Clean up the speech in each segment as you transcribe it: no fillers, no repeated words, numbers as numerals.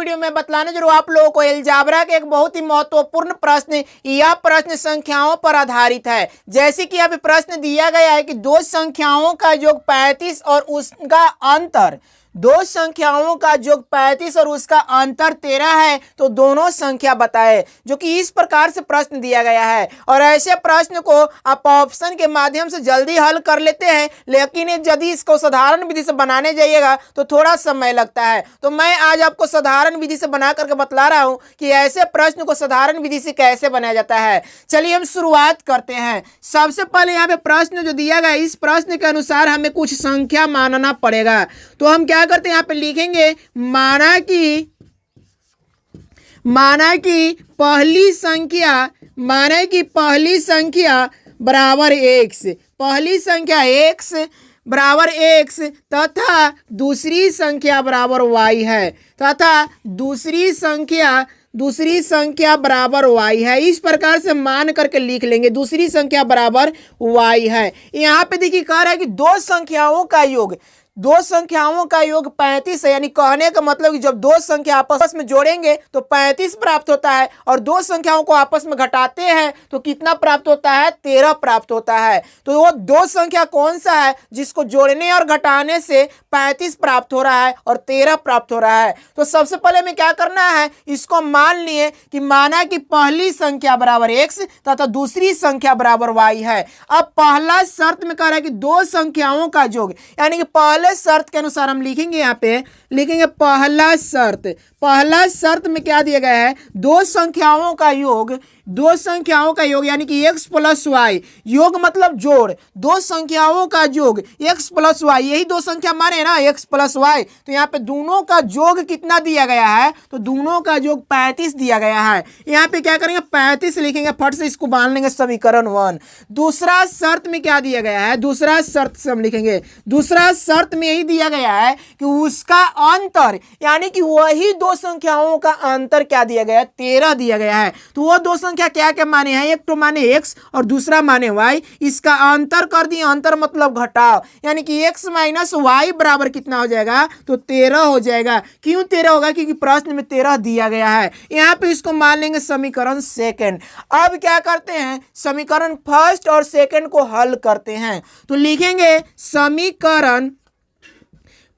Video में बतलाने जरूर आप लोगों को अलजेब्रा के एक बहुत ही महत्वपूर्ण प्रश्न, यह प्रश्न संख्याओं पर आधारित है। जैसे कि अभी प्रश्न दिया गया है कि दो संख्याओं का योग 35 और उसका अंतर, दो संख्याओं का योग 35 और उसका अंतर 13 है, तो दोनों संख्या बताए। जो कि इस प्रकार से प्रश्न दिया गया है और ऐसे प्रश्न को आप ऑप्शन के माध्यम से जल्दी हल कर लेते हैं, लेकिन यदि इसको साधारण विधि से बनाने जाइएगा तो थोड़ा समय लगता है। तो मैं आज आपको साधारण विधि से बना करके बतला रहा हूं कि ऐसे प्रश्न को साधारण विधि से कैसे बनाया जाता है। चलिए हम शुरुआत करते हैं। सबसे पहले यहाँ पे प्रश्न जो दिया गया, इस प्रश्न के अनुसार हमें कुछ संख्या मानना पड़ेगा। तो हम क्या करते हैं, यहाँ पे लिखेंगे माना कि पहली संख्या बराबर x, पहली संख्या x बराबर x तथा दूसरी संख्या बराबर y है, तथा दूसरी संख्या बराबर y है। इस प्रकार से मान करके लिख लेंगे, दूसरी संख्या बराबर y है। यहाँ पे देखिए कह रहा है कि दो संख्याओं का योग 35 है, यानी कहने का मतलब कि जब दो संख्या आपस में जोड़ेंगे तो 35 प्राप्त होता है और दो संख्याओं को आपस में घटाते हैं तो कितना प्राप्त होता है, 13 प्राप्त होता है। तो वो दो संख्या कौन सा है जिसको जोड़ने और घटाने से 35 प्राप्त हो रहा है और 13 प्राप्त हो रहा है। तो सबसे पहले हमें क्या करना है, इसको मान लिए कि माना कि पहली संख्या बराबर x तथा दूसरी संख्या बराबर y है। अब पहला शर्त में कह रहा है कि दो संख्याओं का योग, यानी कि पहले शर्त के अनुसार हम लिखेंगे, यहाँ पे लिखेंगे पहला शर्त में क्या दिया गया है, दो संख्याओं का योग यानी कि x प्लस वाई, योग मतलब जोड़, दो संख्याओं का योग x प्लस वाई, यही दो संख्या माने ना x प्लस वाई। तो यहाँ पे दोनों का योग कितना दिया गया है, तो दोनों का योग 35 दिया गया है। यहाँ पे क्या करेंगे, 35 लिखेंगे, फट से इसको बांध लेंगे समीकरण 1। दूसरा शर्त में क्या दिया गया है, दूसरा शर्त से हम लिखेंगे, दूसरा शर्त में यही दिया गया है कि उसका अंतर, यानी कि वही दो संख्याओं का अंतर क्या दिया गया है, 13 दिया गया है। तो वो दो संख्या क्या क्या माने हैं, एक तो माने x और दूसरा माने y, इसका अंतर कर दिए, अंतर मतलब घटाव, यानी कि x माइनस वाई बराबर कितना हो जाएगा, तो 13 हो जाएगा। क्यों 13 होगा, क्योंकि प्रश्न में 13 दिया गया है। यहाँ पे इसको मान लेंगे समीकरण सेकंड। अब क्या करते हैं, समीकरण फर्स्ट और सेकंड को हल करते हैं। तो लिखेंगे समीकरण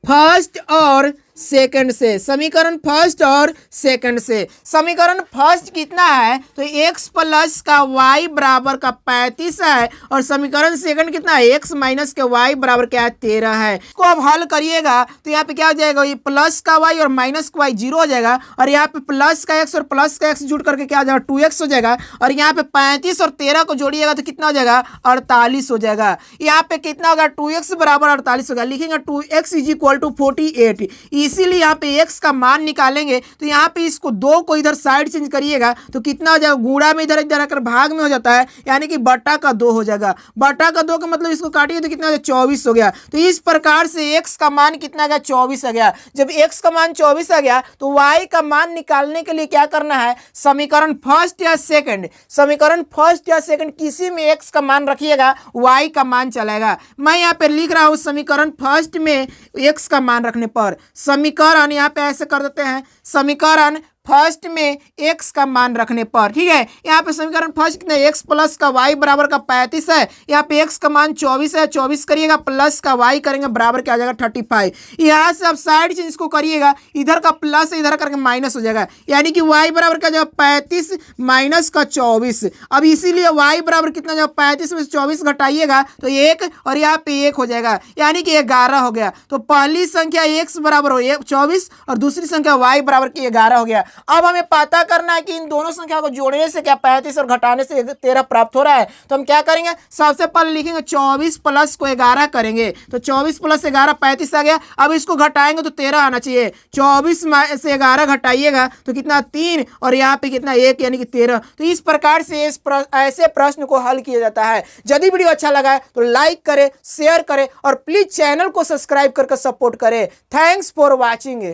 फर्स्ट और सेकंड से, समीकरण फर्स्ट और सेकंड से। समीकरण फर्स्ट कितना है, तो x प्लस का y बराबर का 35 है और समीकरण सेकंड कितना है, x माइनस के y बराबर क्या है, 13 है। इसको अब हल करिएगा तो यहाँ पे क्या हो जाएगा, ये प्लस का y और माइनस का y 0 हो जाएगा और यहाँ पे प्लस का x और प्लस का x जुड़ करके क्या हो जाएगा, 2x हो जाएगा और यहाँ पे 35 और 13 को जोड़िएगा तो कितना हो जाएगा, 48 हो जाएगा। यहाँ पे कितना होगा, 2x बराबर 48 होगा। लिखेंगे 2x इज इक्वल टू 48, इसीलिए यहाँ पे x का मान निकालेंगे। तो यहाँ पे इसको 2 को इधर साइड चेंज करिएगा तो कितना हो जाएगा, गुणा में इधर आकर भाग में हो जाता है, यानी कि बटा का 2 हो जाएगा। बटा का 2 का मतलब इसको काटिए तो कितना हो जाएगा, 24 हो गया। तो इस प्रकार से x का मान कितना आ गया, 24 आ गया। जब x का मान 24 आ गया तो y का मान निकालने के लिए क्या करना है, समीकरण फर्स्ट या सेकंड, समीकरण फर्स्ट या सेकंड किसी में x का मान रखिएगा, y का मान चलेगा। मैं यहाँ पे लिख रहा हूँ समीकरण फर्स्ट में x का मान रखने पर, समीकरण यहाँ पे ऐसे कर देते हैं, समीकरण फर्स्ट में x का मान रखने पर, ठीक है। यहाँ पे समीकरण फर्स्ट कितना, x प्लस का y बराबर का 35 है, यहाँ पे x का मान 24 है, 24 करिएगा प्लस का y करेंगे बराबर क्या आ जाएगा, 35। यहाँ से आप साइड चेंज को करिएगा, इधर का प्लस इधर करके माइनस हो जाएगा, यानी कि y बराबर क्या जाएगा, 35 माइनस का 24। अब इसीलिए y बराबर कितना जाएगा, 35 में से 24 घटाइएगा तो 1 और यहाँ पे 1 हो जाएगा, यानी कि 11 हो गया। तो पहली संख्या x बराबर हो 24 और दूसरी संख्या y बराबर की 11 हो गया। अब हमें पता करना है कि इन दोनों संख्या को जोड़ने से क्या 35 और घटाने से 13 प्राप्त हो रहा है। तो हम क्या करेंगे, सबसे पहले लिखेंगे 24 प्लस को 11 करेंगे, तो 24 प्लस 11 35 आ गया। अब इसको घटाएंगे तो 13 आना चाहिए, 24 से 11 घटाइएगा तो कितना, 3 और यहाँ पे कितना, 1 यानी कि 13। तो इस प्रकार से ऐसे प्रश्न को हल किया जाता है। यदि वीडियो अच्छा लगा है तो लाइक करें, शेयर करें और प्लीज चैनल को सब्सक्राइब करके सपोर्ट करें। Thanks for watching.